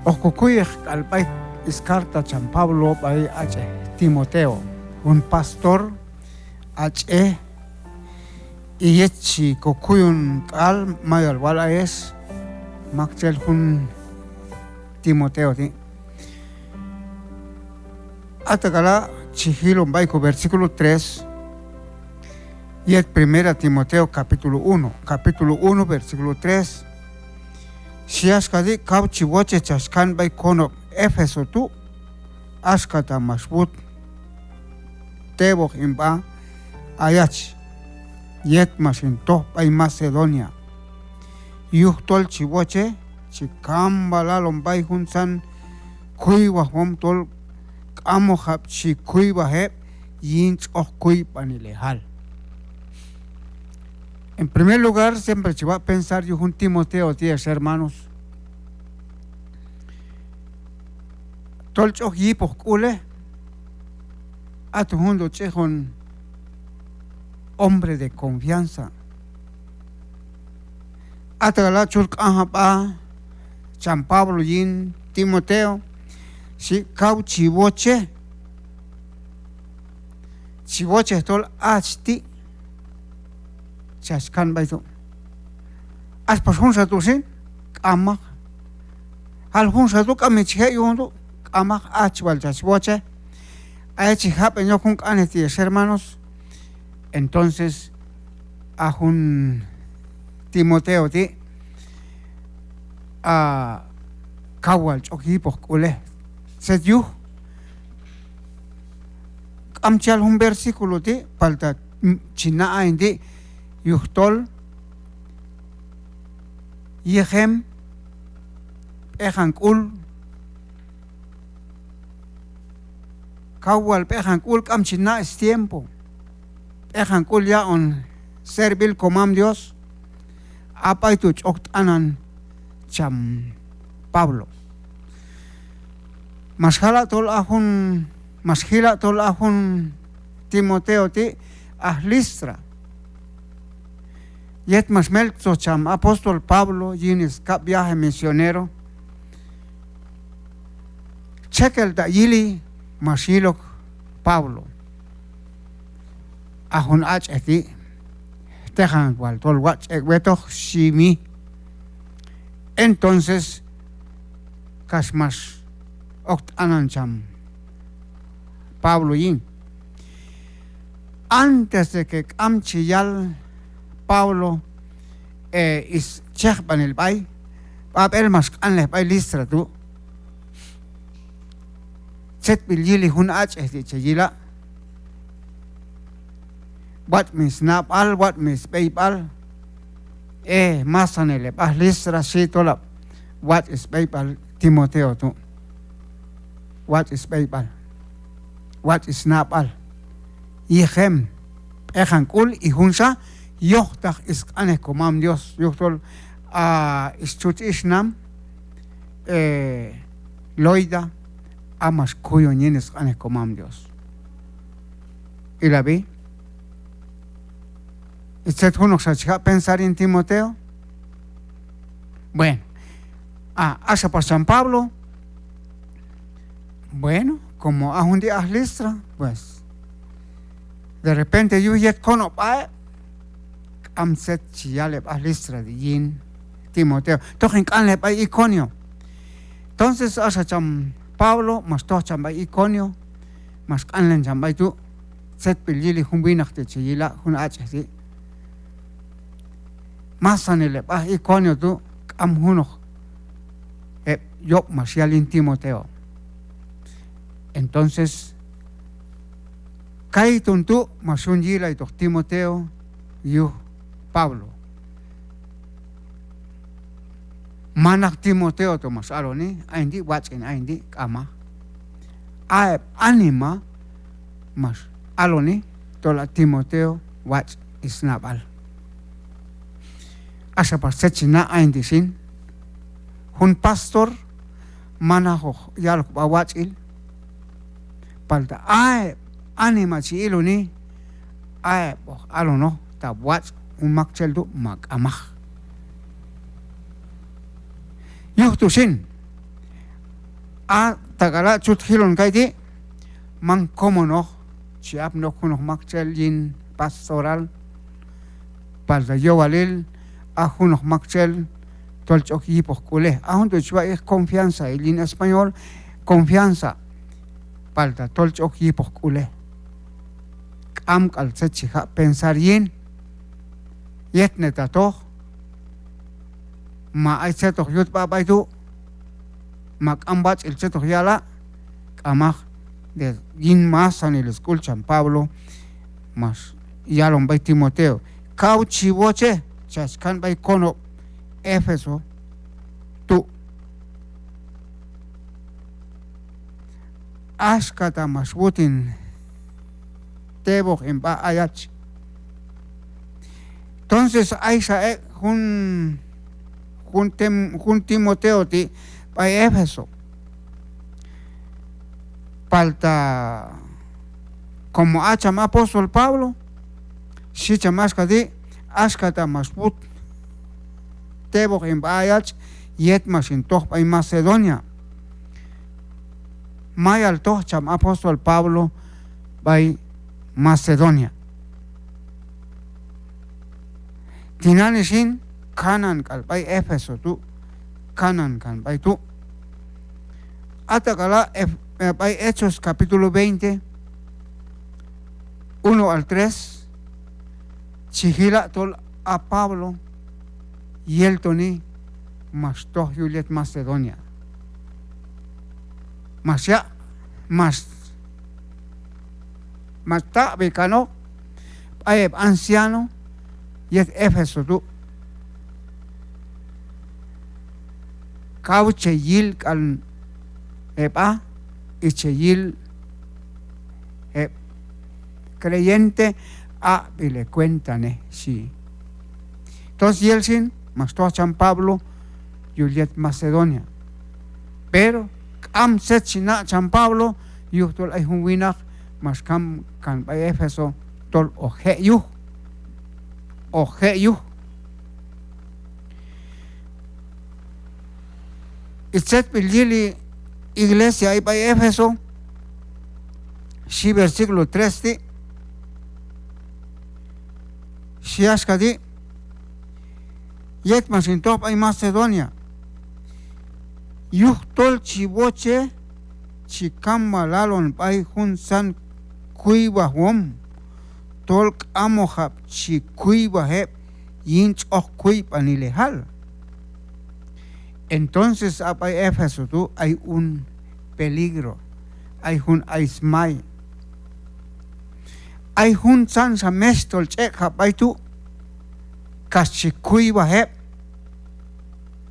Okukuyek alpay iscarta San Pablo bay ache Timoteo, un pastor ache iyechi kokuyun al mayal wala es makchel hun Timoteo ti. Atagala chihilo baiko versículo 3 y el 1 Timoteo capítulo 1 versículo 3. Si askadi kauchi woche chaskan bay kono Éfeso tu askata masbut tebok imba ayach yet masinto bay Macedonia yuhtol chiwoche chikambala lombay hunsan kuiwa homtol amo hab chi kuiwa heb yinch oh kui panilehal. En primer lugar, siempre se va a pensar yo un Timoteo, tías hermanos. Tolcho yipos kule, a tu mundo chejón, hombre de confianza. A tu la chulk pa, San Pablo yin Timoteo, si kau chivoche tol achti. Chaskan baito. As pasun satu sin, amak. Al hun satu kami chhe yondo, amak achwal chasboche. Achihap en yokun anetias hermanos. Entonces, a un Timoteo ti a kawal chokipos kule. Setyu amchal un versículo ti palta china indi yuhtol yehem pejankul kawal pejankul kamchina es tiempo pejankul ya on servil comam Dios apaitu choktanan cham Pablo mashala tol ahun Timoteo ti Listra. Yet mas melto cham apóstol Pablo yinis cap viaje misionero. Chekel da yili masilok Pablo. Ahun ach eti tejan wal tol wach ekwetoch shimi. Entonces kasmas oct anan cham Pablo yin. Antes de que amchiyal Pablo is chechban el bay, papel mas anle bay Listra tu. Set biljili hun ach chayila. What means napal, what means PayPal. Masanele bay Listra si tolap. What is PayPal Timoteo tu? What is PayPal? What is napal? Yhem ejankul y hunsa yochtach is ane comam Dios yochtol ischut ishnam loida amas cuyo ñines ane comam Dios. ¿Y la vi? ¿Usted uno se pensar en Timoteo? Bueno, hasta por San Pablo. Bueno, como a un día Listra, pues de repente yo ya conozco amset chiyale a Listra de yin Timoteo tojen canle pa Iconio. Entonces asa cham Pablo mas to cham Iconio mas canlen cham tu set pilili humbinach te chiyila hun achasi masanele pa Iconio tu am huno yo mas yalin Timoteo. Entonces Kai tuntu masun yila ito Timoteo yu Pablo. Manak Timoteo to mas aloni aindi watchin aindi kama. Anima mas aloni to la Timoteo watch isnabal. Asa pasechina aindi sin. Hun pastor manaho yalok ba watchil. Palta anima si iluni alono ta watch un makcheldo mag amah. Yuhtusin a tagala chut hilon kaiti man como no chiap no kuno makchel yin pastoral palda yo valil a kuno makchel tolchok yipos kule a junto chua es confianza el en español confianza palda tolchok yipos kule am kal sechiha pensar yin yet netato ma ay setok yut pa baitu mak ambach el setok yala kamak de yin más en el school San Pablo más yalon bay Timoteo cauchi boche chaskan bay kono Éfeso tu ashkata masbutin tebo en ba ayach. Entonces Aisha un Timoteo ti pa Éfeso falta como acham apóstol Pablo si chamaska di ashkata masbut tebo en ba ayach yet masin toch pa Macedonia mayal toch cham apóstol Pablo by Macedonia. Tinanishin kanan kal by Éfeso tu kanan kan by tu. Atakala by Hechos capítulo 20 1 al 3 chihila tol a Pablo y el toni mas toch Juliet Macedonia. Mas ya mas ta becano ay anciano y es Éfeso tu cauche yil al epa y cheyil creyente a y le cuentan sí. Entonces Yelsin mas to San Pablo Juliet Macedonia pero am setchina San Pablo yuhtol ay hunwinak mas kam kan by Éfeso tol oje yu itzet pilili iglesia ay by Éfeso si versículo 3 si askadi yet mas in top ay Macedonia yuhtol chiboche chikam malalon bay hun san kuiba hom tolk amohab chi kuiba heb yinch och kuiba ni lehal. Entonces apay Éfeso tu hay un peligro, hay un aismay, hay un san samestol chek hapay tu kachi kuiba heb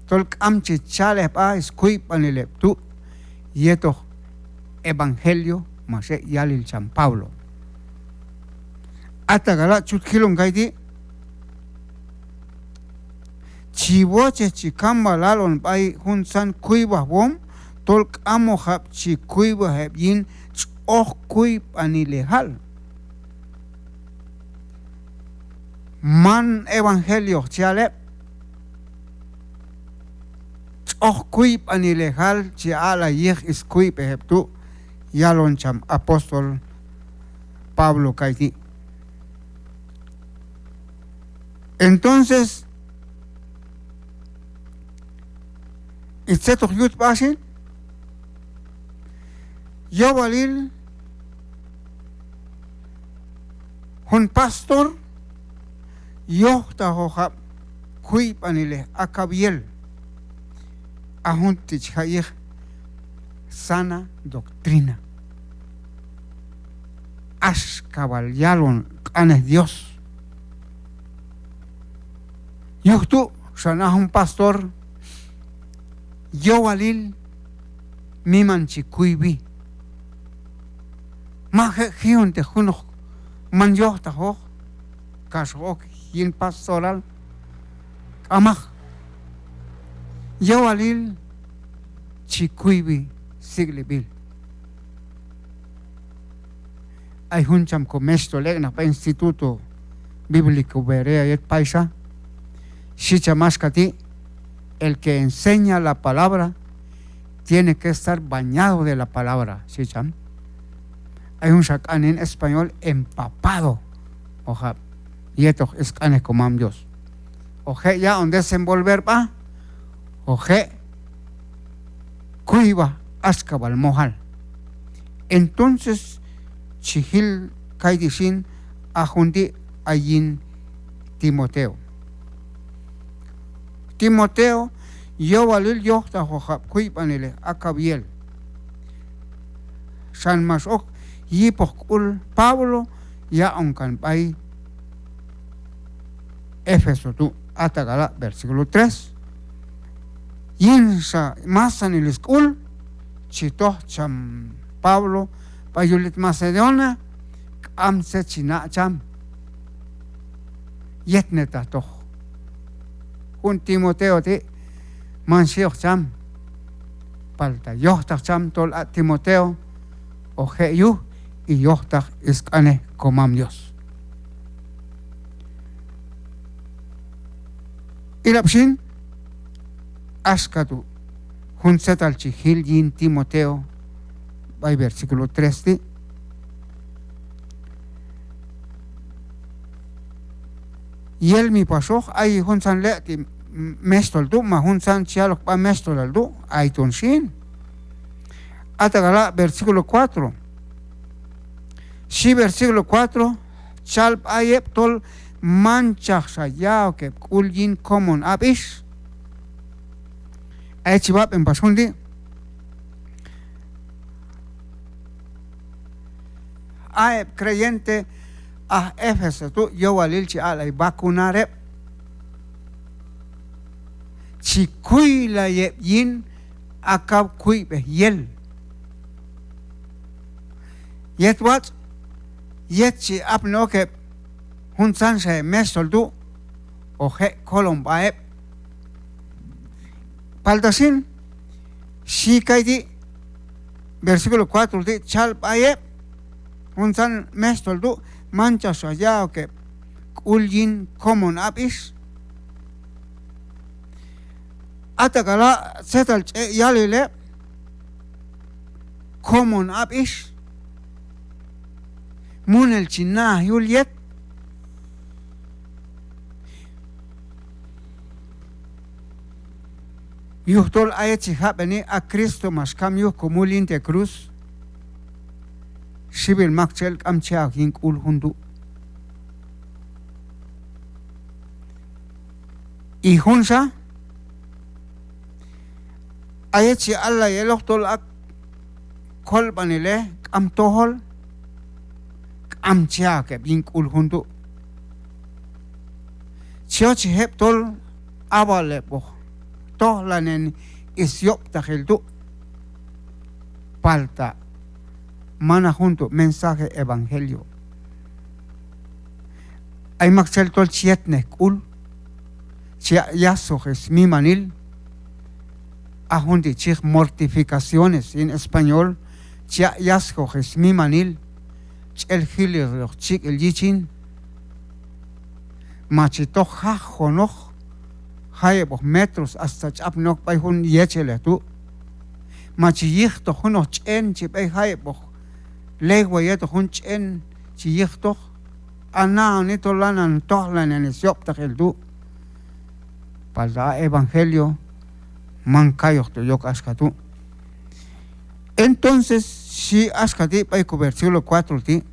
tolk am chichale pa is kuiba ni lep tu yeto evangelio mase yalil San Pablo atagala chutkilon kaiti chiboche chikamba lalon bai hun san kuiba bom tolk amo hab chi kuiba heb yin och kuib anilehal man evangelio chale och kuib anilehal chi ala yech is kuib heb tu yalon cham apóstol Pablo kaiti. Entonces itzetok yut basin yo valil hun pastor yo ta hoja kuib anile akabiel ahun tichayeh sana doctrina ash cabalyalon canes Dios yuhtu sana un pastor yo valil mi manchikuibi maje hion te juno man yo ta ho kasok yin pastoral amaj yo valil chikuibi siglebil hay un cham comesto legna pa instituto bíblico berea y paisa si chamaskati el que enseña la palabra tiene que estar bañado de la palabra, ¿sí, cham? Hay un shakán en español, empapado, oja, y esto es canes como Dios. Oje, ya donde desenvolver va, oje, cuiva, ascabal mojal. Entonces, chihil kaidishin ajundi ayin Timoteo. Timoteo, yo valil yo ta hoja cuipanile acabiel. San Masok, yipokul Pablo, ya onkan pai Éfeso tu atagala versículo 3. Yinsa masan el school chito cham Pablo payulit Macedonia amse china cham yetneta toch un Timoteo ti mansiok cham palta yohtak cham tol a Timoteo oje yu y yohtak iskane komam Dios. Ilapshin askatu hunset al chihil yin Timoteo by versículo 3 ti y él mi pasó ay hunsan le ti mestol du ma hunsan chialok pa mestol al du ay tonshin atagala versículo 4 si versículo 4 chalp ayep tol manchak sayao que kulyin common abish ay chibap en pasundi ay creyente a Éfeso tu yo walil chi alay vacunare chi kui la yin akab kui be yel yet what yet chi apno que hun san se mestol du oje colombae paldasin si kaidi versículo 4 di chalpae hun san mestol du mancha soya que kulyin common abis atagala setal yalile common abis munel china yuliet yuhtol ayachi habeni a Cristo mas cambio comulin de cruz sibil makchel kamcha king ul hundu y hunsa ayachi alla yelohtol ak kol banile kam tohol kamcha ke king ul hundu chiochi heptol abale bo tohlanen isyop tahildu palta mana junto mensaje evangelio ay maxel tol chietne kul chia yasojes mi manil ajundi chich mortificaciones en español chia yasojes mi manil el gilir los chik el yichin machito jajonoch hayebos metros hasta chapnok bay hun yechele tu machiyihto huno chen chipay hayebos legwa yeto hun chen chiyihto ana nito lanan tohlanen isyopta tu palda evangelio mankayo to yok askatu entonces si askati bay versículo 4 ti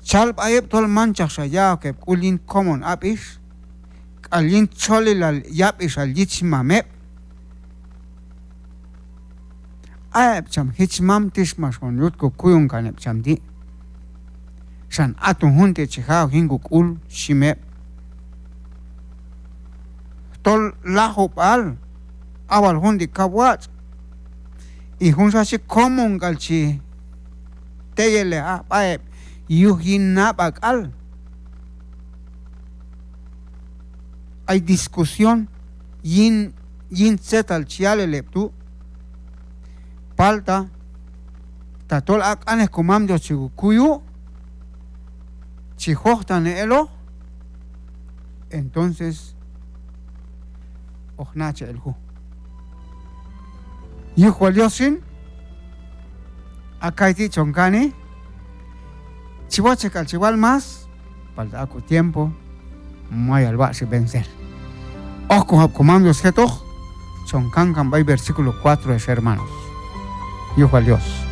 chalp ayep tol manchak saya ke kulin common apish alin cholilal yapish al yichmame ayep cham hichmam tishmas kon yutko kuyun kanep chamdi san atun hunte chihao hingu kul shime tol lahop al awal hundi kawat y hunsa si common galchi teyele ayep yuhin nabakal hay discusión yin setal chiale leptu palta tatol akanes comando chikuyu chihohtan elo entonces ojnache elhu Yuhual Diosin, Akaiti Choncani, Chihuachecal Chihual más, para acu tiempo, muy al base vencer. Ojo comandos que toch, Choncan Cambay versículo 4 es hermanos. Yuhual Dios.